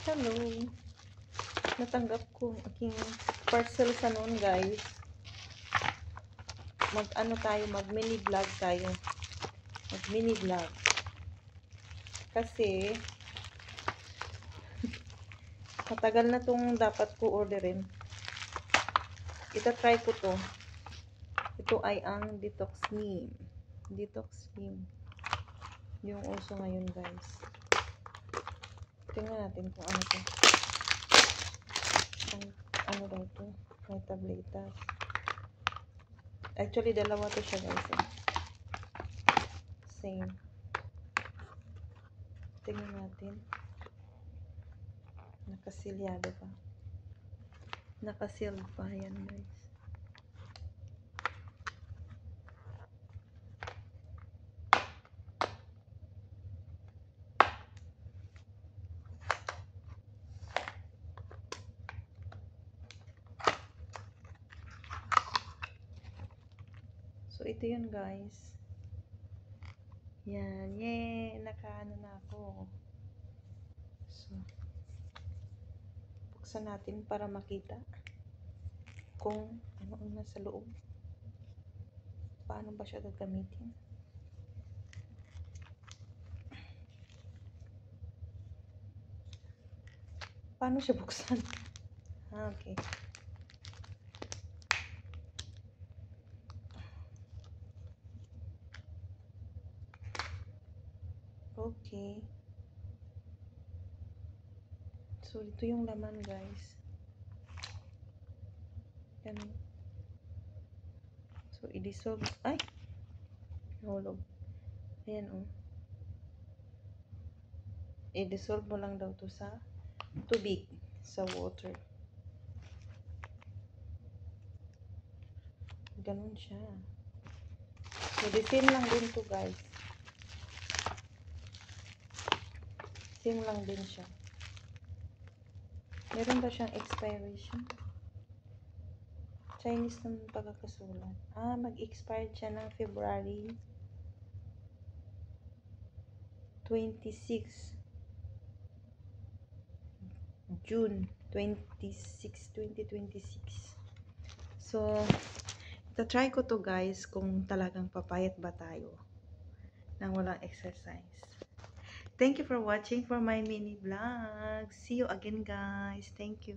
Hello. Natanggap ko aking parcel sa noon, guys. Mag mini vlog tayo. Mag mini vlog. Kasi matagal na tong dapat ko orderin. Ita-try ko to. Ito ay ang Detox Slim. Detox Slim. Yung uso ngayon, guys. Tingnan natin kung ano to. Ano daw to? May tabletas. Actually, dalawa to siya, guys. Same. Tingnan natin. Nakasilyado pa. Nakasealed pa. Yan, guys. So, ito yun, guys. Yan. Yay! Nakaano na ako. So, buksan natin para makita kung ano ang nasa loob. Paano ba siya gagamitin? Paano siya buksan? Okay. Okay. So, ito yung laman, guys. Yan. So, i-dissolve. Ay! Nahulog. Ayan, oh. I-dissolve mo lang daw to sa tubig. Sa water. Ganun siya. So, the same lang din to, guys. Same lang din siya. Meron ba siyang expiration? Chinese naman pagkakasulat. Mag-expired siya ng February 26. June 26, 2026. So, ita-try ko to, guys, kung talagang papayat ba tayo nang walang exercise. Thank you for watching for my mini vlog. See you again, guys. Thank you.